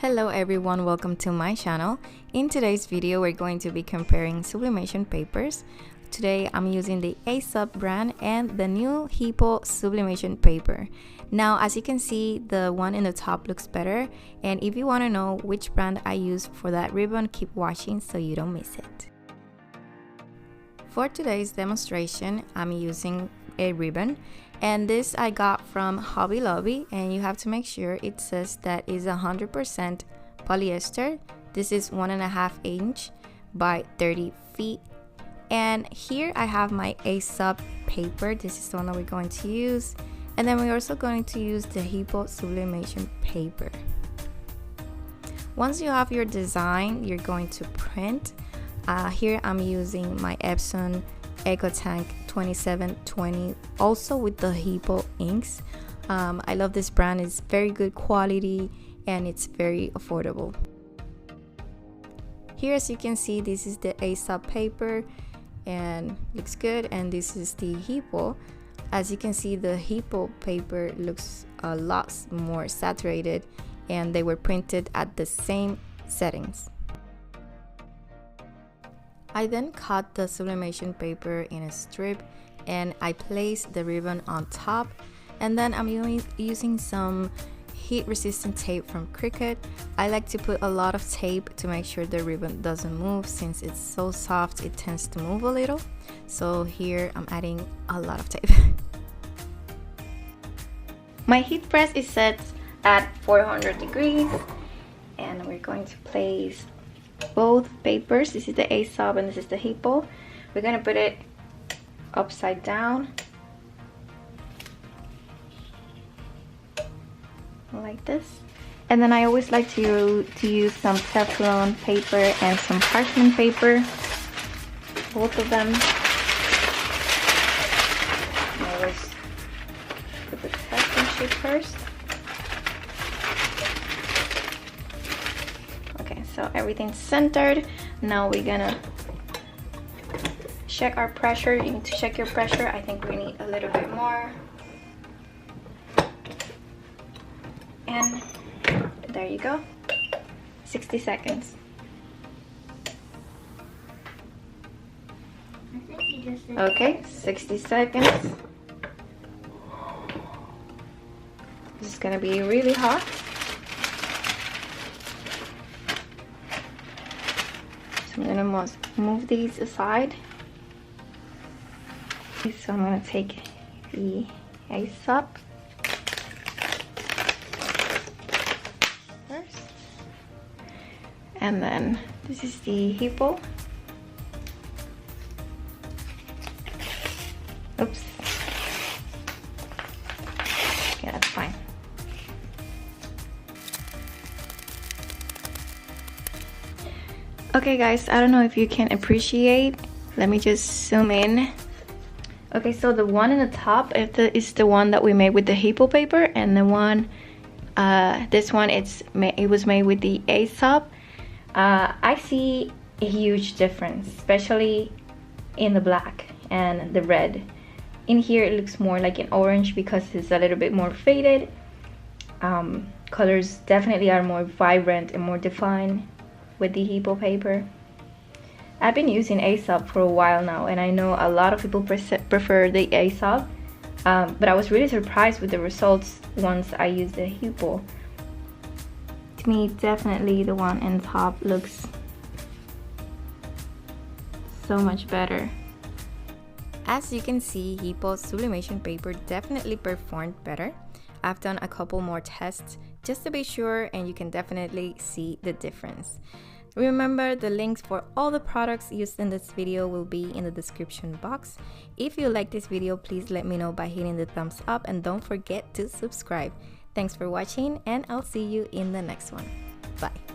Hello everyone, welcome to my channel. In today's video, we're going to be comparing sublimation papers. Today, I'm using the Aesop brand and the new Hiipoo Sublimation paper. Now, as you can see, the one in the top looks better. And if you want to know which brand I use for that ribbon, keep watching so you don't miss it. For today's demonstration, I'm using a ribbon, and this I got from Hobby Lobby, and you have to make sure it says that is 100% polyester. This is 1.5 inch by 30 feet. And here I have my Aesop paper. This is the one that we're going to use, and then we're also going to use the Hiipoo Sublimation paper. Once you have your design, you're going to print. Here I'm using my Epson EcoTank 2720, also with the Hiipoo inks. I love this brand. It's very good quality and it's very affordable. Here, as you can see, this is the Aesop paper and looks good, and this is the Hiipoo. As you can see, the Hiipoo paper looks a lot more saturated, and they were printed at the same settings. I then cut the sublimation paper in a strip and I placed the ribbon on top, and then I'm using some heat resistant tape from Cricut. I like to put a lot of tape to make sure the ribbon doesn't move. Since it's so soft, it tends to move a little. So here I'm adding a lot of tape. My heat press is set at 400 degrees, and we're going to place both papers. This is the Aesop and this is the Hiipoo. We're gonna put it upside down like this, and then I always like to use some Teflon paper and some parchment paper, both of them. I always put the Teflon sheet first. So everything's centered. Now we're gonna check our pressure. You need to check your pressure. I think we need a little bit more. And there you go. 60 seconds. Okay, 60 seconds. This is gonna be really hot. I'm gonna move these aside. So I'm gonna take the Aesop first, and then this is the Hiipoo. Oops. Yeah, that's fine. Okay guys, I don't know if you can appreciate. Let me just zoom in. Okay, so the one in the top is the one that we made with the Hiipoo paper, and the one, this one, it was made with the Aesop. I see a huge difference, especially in the black and the red. In here it looks more like an orange because it's a little bit more faded. Colors definitely are more vibrant and more defined with the Hiipoo paper. I've been using Aesop for a while now, and I know a lot of people prefer the Aesop, but I was really surprised with the results once I used the Hiipoo. To me, definitely the one in top looks so much better. As you can see, Hiipoo sublimation paper definitely performed better. I've done a couple more tests just to be sure, and you can definitely see the difference. Remember, the links for all the products used in this video will be in the description box. If you like this video, please let me know by hitting the thumbs up, and don't forget to subscribe. Thanks for watching, and I'll see you in the next one. Bye.